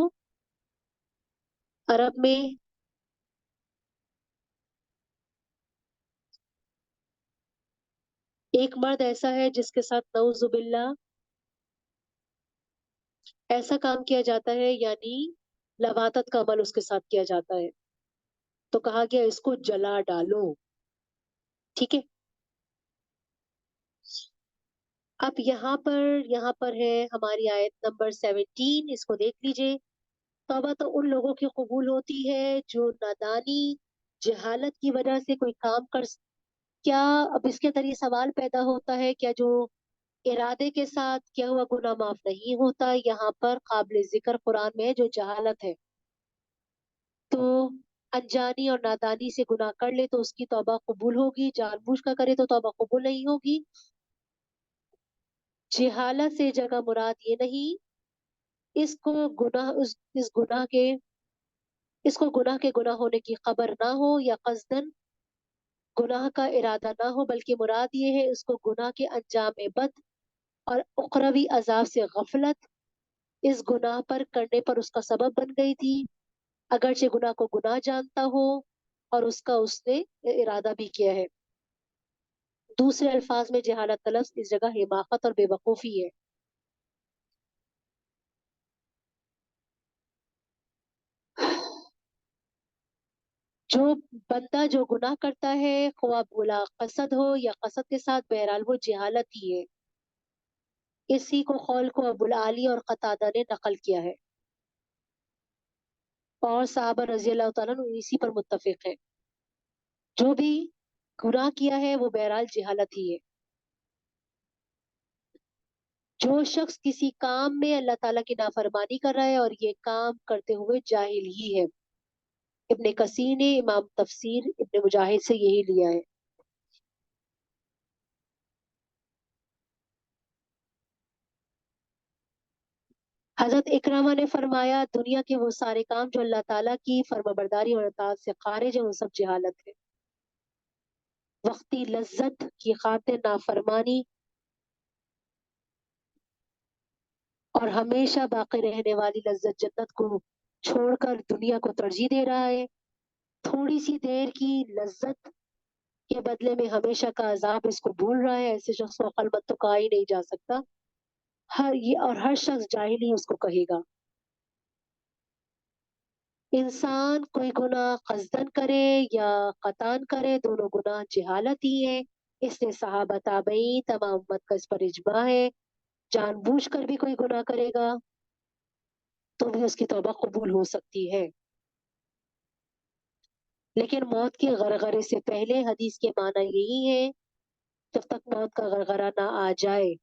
A: अरब में एक मर्द ऐसा है जिसके साथ नऊजुबिल्ला ऐसा काम किया जाता है, यानी लवातत का अमल उसके साथ किया जाता है, तो कहा गया इसको जला डालो। ठीक है। अब यहाँ पर है हमारी आयत नंबर 17, इसको देख लीजिए। तौबा तो उन लोगों की कबूल होती है जो नादानी जहालत की वजह से कोई काम कर। क्या? अब इसके अंदर ये सवाल पैदा होता है, क्या जो इरादे के साथ किया हुआ गुनाह माफ नहीं होता? यहाँ पर काबिल जिक्र कुरान में है जो जहालत है, तो अनजानी और नादानी से गुनाह कर ले तो उसकी तौबा कबूल होगी, जानबूझ कर करे तो तौबा कबूल नहीं होगी। जहालत से जगह मुराद ये नहीं, इसको गुनाह इस गुनाह के इसको गुनाह के गुनाह होने की खबर ना हो या कस्दन गुनाह का इरादा ना हो, बल्कि मुराद ये है इसको गुनाह के अंजाम में बद और उखरवी अजाब से गफलत इस गुनाह पर करने पर उसका सबब बन गई थी, अगरचे गुनाह को गुनाह जानता हो और उसका उसने इरादा भी किया है। दूसरे अल्फाज में जहालत तलफ्ज इस जगह हिमाकत और बेवकूफ़ी है। जो बंदा जो गुनाह करता है, ख्वाह बुला कसद हो या कसद के साथ, बहरहाल वो जहालत ही है। इसी को कौल को अबुल आली और कतादा ने नकल किया है। اور صحابہ रजी अल्लाह ताला अन्हु इसी पर मुत्तफिक है। जो भी गुनाह किया है वो बहरहाल जहालत ही है। जो शख्स किसी काम में अल्लाह ताला की नाफरमानी कर रहा है और ये काम करते हुए जाहिल ही है। इब्ने कसीर ने इमाम तफसीर इब्ने मुजाहिद से यही लिया है। हजरत इकरामा ने फरमाया दुनिया के वो सारे काम जो अल्लाह ताला की फर्माबरदारी और अताअत से खारिज है वो सब जहालत है। वक्ती लज्जत की खातिर नाफरमानी और हमेशा बाकी रहने वाली लज्जत जन्नत को छोड़कर दुनिया को तरजीह दे रहा है। थोड़ी सी देर की लज्जत के बदले में हमेशा का अजाब इसको भूल रहा है। ऐसे शख्स को अक्लमंद तो कहा ही नहीं जा सकता। हर शख्स जाहिल ही उसको कहेगा। इंसान कोई गुनाह कस्दन करे या कतान करे दोनों गुनाह जहालत ही है। इसलिए सहाबा ताबईन तमाम उम्मत का इस पर इजमा है। जानबूझकर भी कोई गुनाह करेगा तो भी उसकी तौबा कबूल हो सकती है, लेकिन मौत के गरगरे से पहले हदीस के माना यही है जब तक मौत का गरगरा ना आ जाए।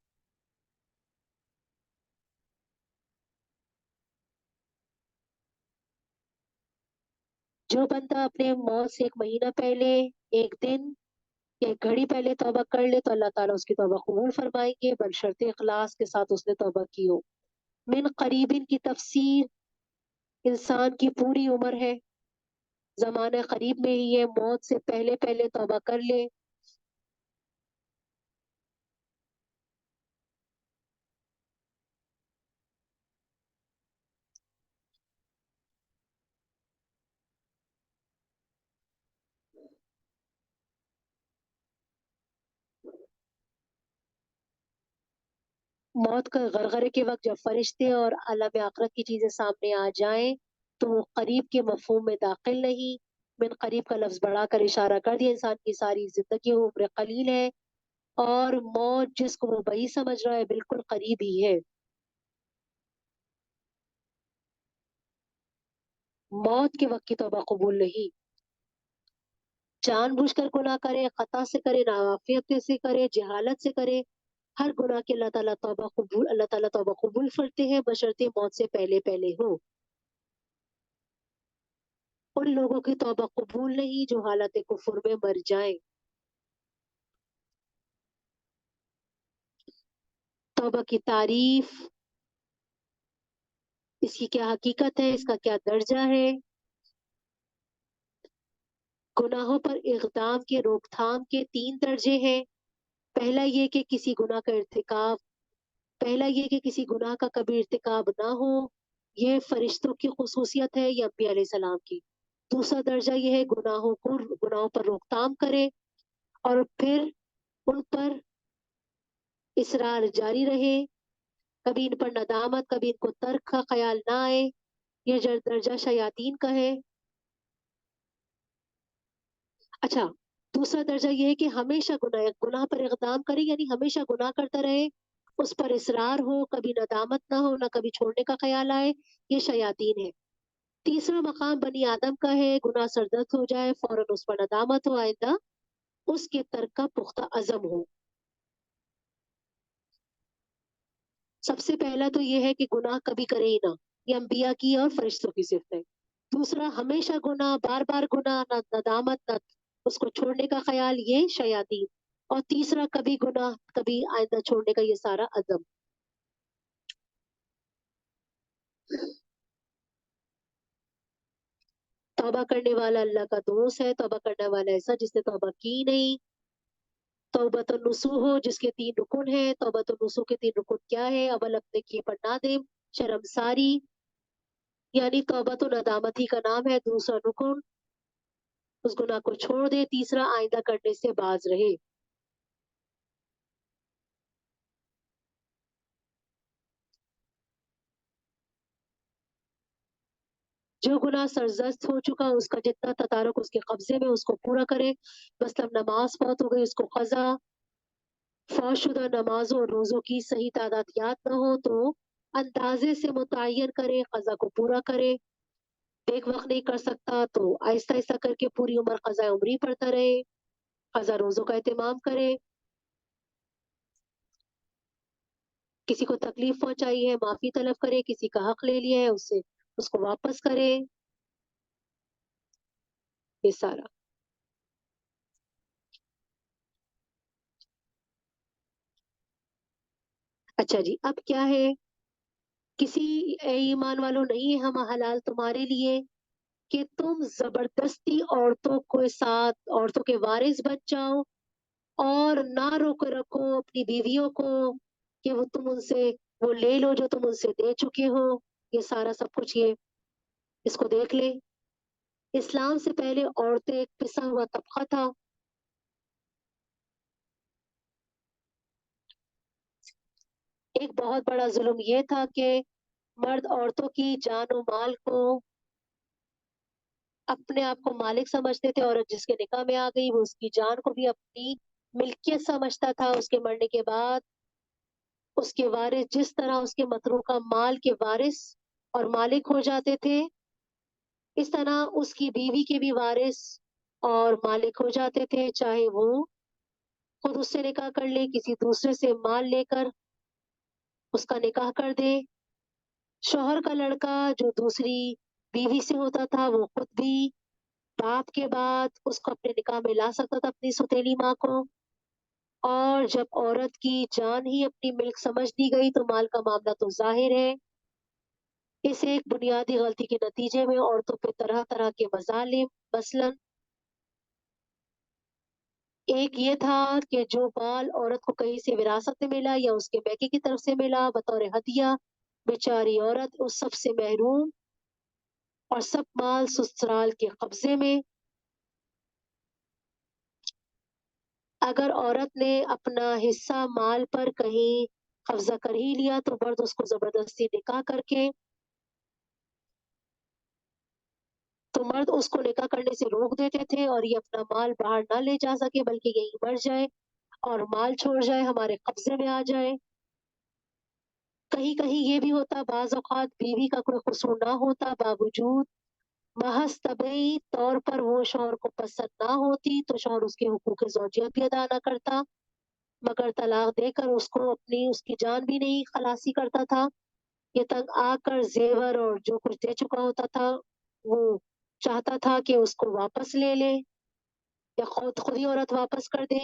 A: जो बंदा अपने मौत से एक महीना पहले, एक दिन या एक घड़ी पहले तौबा कर ले तो अल्लाह ताला उसकी तौबा कबूल फरमाएंगे, बशर्ते इखलास के साथ उसने तौबा की हो। मिन करीबिन की तफसीर इंसान की पूरी उम्र है, जमाने करीब में ही है, मौत से पहले पहले तौबा कर ले। मौत का गरगरे के वक्त जब फरिश्ते और आलम आखरत की चीजें सामने आ जाएं तो वो करीब के मफहूम में दाखिल नहीं। मिन करीब का लफ्ज बढ़ाकर इशारा कर दिया, इंसान की सारी जिंदगी उम्र कलील है और मौत जिसको वो बड़ी समझ रहा है बिल्कुल करीब ही है। मौत के वक्त की तौबा कबूल नहीं। जानबूझकर गुनाह करे, खता से करे, नावाफियत से करे, जहालत से करे, हर गुनाह के अल्लाह ताला तौबा कबूल फरते हैं बशर्ते मौत से पहले पहले हो। उन लोगों की तौबा कबूल नहीं जो हालत कुफर में मर जाएं। तौबा की तारीफ, इसकी क्या हकीकत है, इसका क्या दर्जा है। गुनाहों पर इक़दाम के रोकथाम के तीन दर्जे हैं। पहला ये कि किसी गुनाह का इर्तिकाब पहला ये कि किसी गुनाह का कभी इर्तिकाब ना हो, ये फरिश्तों की खुसूसियत है या अंबिया अलैहिस्सलाम की। दूसरा दर्जा ये है गुनाहों पर रोकथाम करे और फिर उन पर इसरार जारी रहे, कभी इन पर नदामत, कभी इनको तर्क का ख्याल ना आए। ये दर्जा शयातीन का है। अच्छा, दूसरा दर्जा ये है कि हमेशा गुनाह पर इक़दाम करे, यानी हमेशा गुनाह करता रहे, उस पर इसरार हो, कभी नदामत ना हो, ना कभी छोड़ने का ख्याल आए। ये शयातीन है। तीसरा मकाम बनी आदम का है, गुनाह सरदस्त हो जाए फौरन उस पर नदामत हो, आइंदा उसके तर्क का पुख्ता अज़म हो। सबसे पहला तो ये है कि गुनाह कभी करे ही ना, ये अंबिया की और फरिश्तों की सिफत है। दूसरा, हमेशा गुनाह, बार बार गुनाह, ना नदामत, ना उसको छोड़ने का ख्याल, ये शयातीन। और तीसरा, कभी गुनाह कभी आइंदा छोड़ने का, ये सारा अज़म। तौबा करने वाला अल्लाह का दोस्त है, तौबा करने वाला ऐसा जिसने तौबा की नहीं। तौबतुन नुसूह हो जिसके तीन रुकन है। तौबतुन नुसूह के तीन रुकन क्या है? अव्वल अपने किए पर नादिम, शर्मसारी, यानी तौबा तो नदामत ही का नाम है। दूसरा रुकन उस गुनाह को छोड़ दे। तीसरा, आइंदा करने से बाज रहे। जो गुनाह सरजस्त हो चुका उसका जितना तदारुक उसके कब्जे में, उसको पूरा करे। मतलब नमाज फौत हो गई, उसको कजा। फौत शुदा नमाजों और रोजों की सही तादाद याद न हो तो अंदाजे से मुतय्यन करे, कजा को पूरा करे। ایک وقت نہیں کر سکتا تو آہستہ آہستہ کر کے پوری عمر قضاء عمری پڑھتا رہے، قضا روزوں کا اہتمام کرے، کسی کو تکلیف پہنچائی ہے معافی طلب کرے، کسی کا حق لے لیا ہے اس کو واپس کرے، یہ سارا۔ اچھا جی، اب کیا ہے، کسی اے ایمان والوں نہیں ہے ہم حلال تمہارے لیے کہ تم زبردستی عورتوں کے وارث بن جاؤ، اور نہ روک رکھو اپنی بیویوں کو کہ وہ لے لو جو تم ان سے دے چکے ہو، یہ سارا سب کچھ یہ اس کو دیکھ لے۔ اسلام سے پہلے عورتیں ایک پسا ہوا طبقہ تھا، ایک بہت بڑا ظلم یہ تھا کہ مرد عورتوں کی جان و مال کو اپنے آپ کو مالک سمجھتے تھے، عورت جس کے نکاح میں آ گئی وہ اس کی جان کو بھی اپنی ملکیت سمجھتا تھا، اس کے مرنے کے بعد اس کے وارث جس طرح اس کے متروکہ مال کے وارث اور مالک ہو جاتے تھے، اس طرح اس کی بیوی کے بھی وارث اور مالک ہو جاتے تھے، چاہے وہ خود اس سے نکاح کر لے، کسی دوسرے سے مال لے کر اس کا نکاح کر دے۔ شوہر کا لڑکا جو دوسری بیوی سے ہوتا تھا وہ خود بھی باپ کے بعد اس کو اپنے نکاح میں لا سکتا تھا اپنی سوتیلی ماں کو، اور جب عورت کی جان ہی اپنی ملک سمجھ دی گئی تو مال کا معاملہ تو ظاہر ہے۔ اس ایک بنیادی غلطی کے نتیجے میں عورتوں پہ طرح طرح کے مظالم، مثلاً ایک یہ تھا کہ جو بال عورت کو کہیں سے وراثت میں ملا یا اس کے میکے کی طرف سے ملا بطور ہدیہ، بیچاری عورت اس سب سے محروم، اور سب مال سسرال کے قبضے میں۔ اگر عورت نے اپنا حصہ مال پر کہیں قبضہ کر ہی لیا تو مرد اس کو زبردستی نکاح کر کے تو مرد اس کو نکاح کرنے سے روک دیتے تھے، اور یہ اپنا مال باہر نہ لے جا سکے بلکہ یہی مر جائے اور مال چھوڑ جائے، ہمارے قبضے میں آ جائے۔ کہیں کہیں یہ بھی ہوتا، بعض اوقات بیوی کا کوئی قصور نہ ہوتا، باوجود محض طبعی طور پر وہ شوہر کو پسند نہ ہوتی تو شوہر اس کے حقوق زوجیت بھی ادا نہ کرتا، مگر طلاق دے کر اس کی جان بھی نہیں خلاصی کرتا تھا، یہ تنگ آ کر زیور اور جو کچھ دے چکا ہوتا تھا وہ چاہتا تھا کہ اس کو واپس لے لے، یا خود ہی عورت واپس کر دے،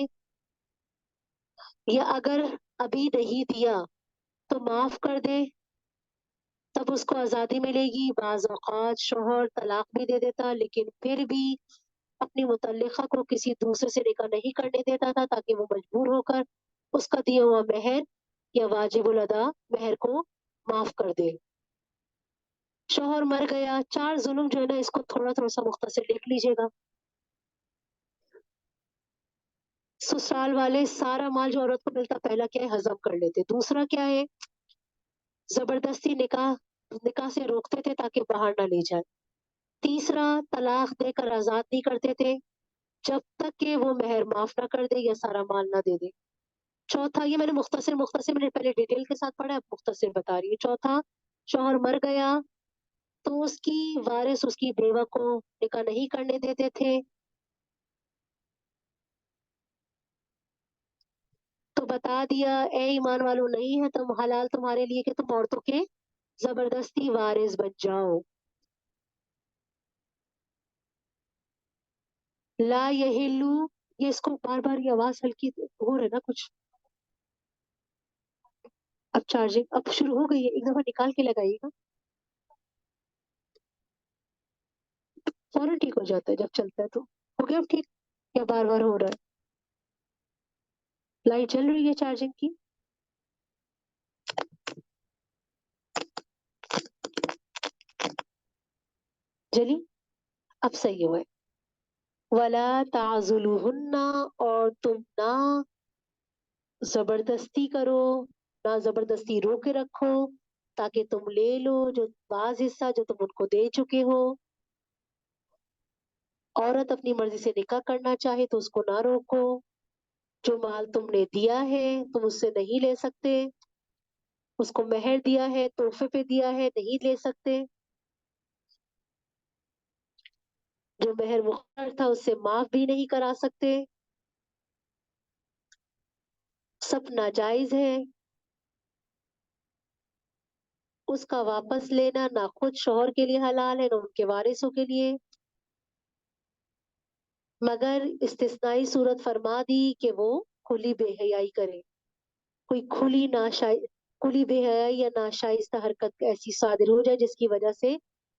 A: یا اگر ابھی نہیں دیا تو معاف کر دے، تب اس کو آزادی ملے گی۔ بعض اوقات شوہر طلاق بھی دے دیتا لیکن پھر بھی اپنی متعلقہ کو کسی دوسرے سے نکاح نہیں کرنے دیتا تھا تاکہ وہ مجبور ہو کر اس کا دیا ہوا مہر یا واجب الادا مہر کو معاف کر دے۔ شوہر مر گیا، چار ظلم جو ہے نا اس کو تھوڑا تھوڑا سا مختصر لکھ لیجئے گا۔ سسرال والے سارا مال جو عورت کو ملتا پہلا کیا ہے ہضم کر لیتے، دوسرا کیا ہے زبردستی نکاح سے روکتے تھے تاکہ باہر نہ لے جائے، تیسرا طلاق دے کر آزاد نہیں کرتے تھے جب تک کہ وہ مہر معاف نہ کر دے یا سارا مال نہ دے دے، چوتھا یہ میں نے مختصر میں نے پہلے ڈیٹیل کے ساتھ پڑھا، اب مختصر بتا رہی ہوں، چوتھا شوہر مر گیا تو اس کی وارث اس کی بیوہ کو نکاح نہیں کرنے دیتے تھے، تو بتا دیا اے ایمان والو نہیں ہے تم حلال تمہارے لیے کہ تم عورتوں کے زبردستی وارث بن جاؤ۔ لا یحلو، یہ اس کو بار بار یہ آواز ہلکی ہو رہا ہے نا کچھ، اب چارجنگ اب شروع ہو گئی ہے، ایک دفعہ نکال کے لگائیے گا، فوراً ٹھیک ہو جاتا ہے جب چلتا ہے تو۔ ہو گیا اب ٹھیک یا بار بار ہو رہا ہے؟ لائٹ جل رہی ہے چارجنگ کی؟ جلی؟ اب صحیح ہوا ہے۔ ولا تعذلوہن، اور تم نہ زبردستی کرو، نہ زبردستی رو کے رکھو تاکہ تم لے لو جو بعض حصہ جو تم ان کو دے چکے ہو۔ عورت اپنی مرضی سے نکاح کرنا چاہے تو اس کو نہ روکو، جو مال تم نے دیا ہے تم اس سے نہیں لے سکتے، اس کو مہر دیا ہے تحفے پہ دیا ہے نہیں لے سکتے، जो मेहर मुकर्रर था उससे माफ भी नहीं करा सकते, सब नाजायज है। उसका वापस लेना ना खुद शौहर के लिए हलाल है ना उनके वारिसों के लिए, मगर इस्तिस्नाई सूरत फरमा दी कि वो खुली बेहयाई करे। कोई खुली बेहयाई या नाशाइस्ता हरकत ऐसी सादिर हो जाए जिसकी वजह से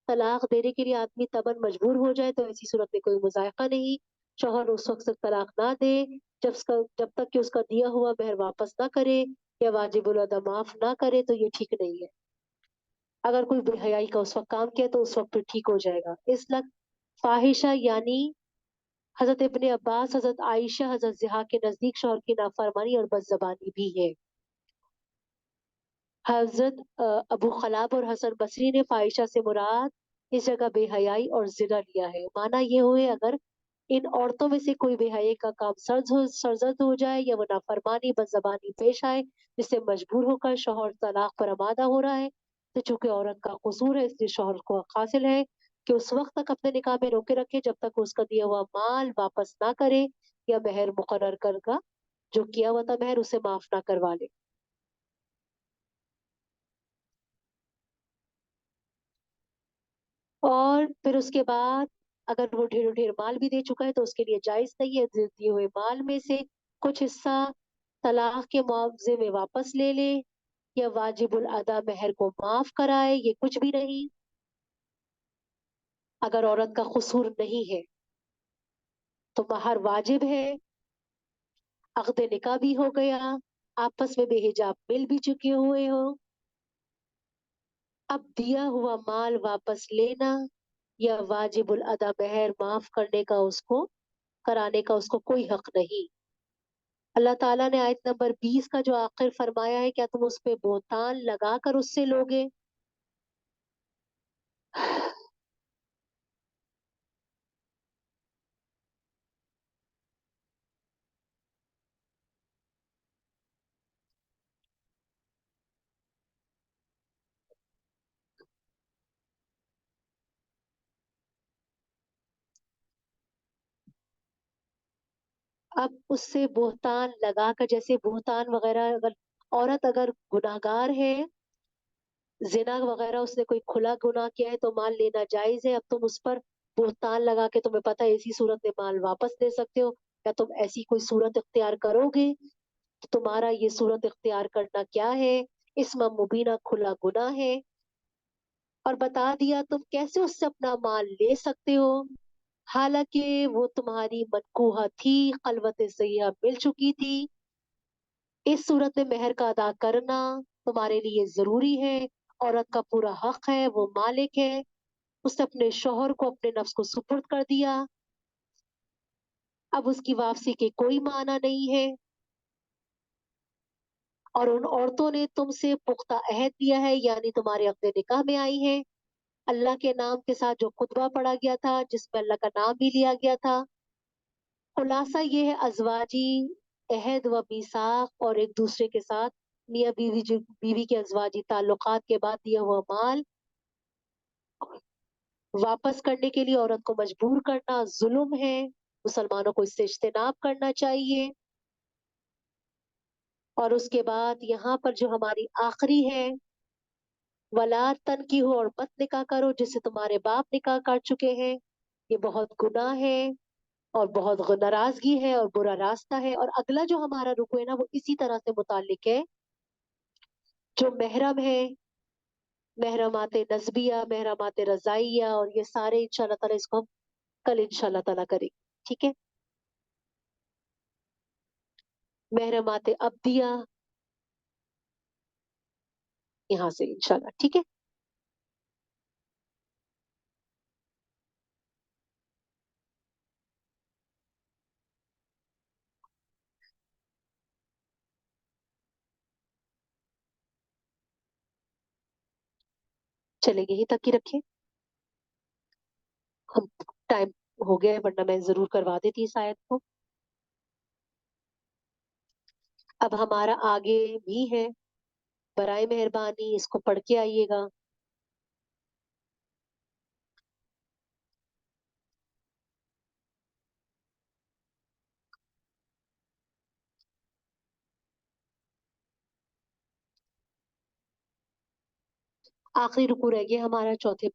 A: तलाक देने के लिए आदमी तबन मजबूर हो जाए, तो ऐसी सूरत में कोई मुजायका नहीं। शौहर उस वक्त तक तलाक ना दे जब तक कि उसका दिया हुआ मेहर वापस ना करे या वाजिबुल अदा माफ ना करे, तो ये ठीक नहीं है। अगर कोई बेहयाई का उस वक्त काम किया तो उस वक्त फिर ठीक हो जाएगा। इस लग फाहिशा यानी हजरत इब्ने अब्बास, हजरत आयशा, हजरत जिहा के नजदीक शौहर की नाफरमानी और बदजबानी भी है। हजरत अबू खलाब और हसन बसरी ने फाहिशा से मुराद इस जगह बेहयाई और जिना लिया है। माना ये हुए अगर इन औरतों में से कोई बेहयाई का काम सरजद हो जाए या वो नाफरमानी बदजबानी पेश आए जिससे मजबूर होकर शौहर तलाक पर आमादा हो रहा है, तो चूंकि औरत का कसूर है इसलिए शौहर को हक हासिल है कि उस वक्त तक अपने निकाह में रोके रखे जब तक उसका दिया हुआ माल वापस ना करे या मेहर मुकर्रर कर जो किया हुआ था मेहर उसे माफ ना करवा ले। और फिर उसके बाद अगर वो ढेरों ढेर माल भी दे चुका है तो उसके लिए जायज नहीं है दिए हुए माल में से कुछ हिस्सा तलाक के मुआवजे में वापस ले ले या वाजिबुल अदा मेहर को माफ कराए, ये कुछ भी नहीं। अगर औरत का कसूर नहीं है तो महर वाजिब है, अक़्द निकाह भी हो गया, आपस में बेहिजाब मिल भी चुके हुए हो। अब दिया हुआ माल वापस लेना या वाजिबुल अदा मेहर माफ करने का उसको कराने का उसको कोई हक नहीं। अल्लाह ताला ने आयत नंबर 20 का जो आखिर फरमाया है, क्या तुम उस पे बोहतान लगाकर उससे लोगे? अब उससे बोहतान लगाकर, जैसे बोहतान वगैरह, अगर औरत अगर गुनाहगार है, जिना वगैरह उसने कोई खुला गुनाह किया है तो माल लेना जायज है। अब तुम उस पर बोहतान लगा के, तुम्हें पता है इसी सूरत में माल वापस दे सकते हो, या तुम ऐसी कोई सूरत इख्तियार करोगे? तो तुम्हारा ये सूरत इख्तियार करना क्या है? इसमें मुबीना खुला गुनाह है। और बता दिया तुम कैसे उससे अपना माल ले सकते हो, हालांकि वो तुम्हारी मनकूहा थी, खलवत सैया मिल चुकी थी। इस सूरत में मेहर का अदा करना तुम्हारे लिए जरूरी है। औरत का पूरा हक है, वो मालिक है, उसने अपने शौहर को अपने नफ्स को सुपुर्द कर दिया। अब उसकी वापसी के कोई माना नहीं है। और उन औरतों ने तुमसे पुख्ता अहद लिया है, यानी तुम्हारे अपने निकाह में आई है अल्लाह के नाम के साथ जो खुतबा पढ़ा गया था जिसमें अल्लाह का नाम भी लिया गया था। खुलासा ये है, अजवाजी अहद व मीसाक और एक दूसरे के साथ मियाँ बीवी, जो बीवी के अजवाजी ताल्लुकात के बाद दिया हुआ माल वापस करने के लिए औरत को मजबूर करना जुल्म है। मुसलमानों को इससे इज्तिनाब करना चाहिए। और उसके बाद यहाँ पर जो हमारी आखिरी है, वला तन की हो और मत निकाह करो जिससे तुम्हारे बाप निकाह कर चुके हैं, ये बहुत गुनाह है और बहुत नाराजगी है और बुरा रास्ता है। और अगला जो हमारा रुकू है ना, वो इसी तरह से मुतालिक है। जो महरम है, महरमात नस्बिया, महरमात रजाइया, और ये सारे इंशाल्लाह ताला इसको हम कल इंशाल्लाह ताला करेंगे। ठीक है। महरमात अब्दिया यहाँ से इंशाल्लाह। ठीक है। चलें यहीं तक ही रखें। हम टाइम हो गया है, वरना मैं जरूर करवा देती इस आयत को। अब हमारा आगे भी है, बराए मेहरबानी इसको पढ़ के आइएगा। आखिरी रुकू रह गया हमारा चौथे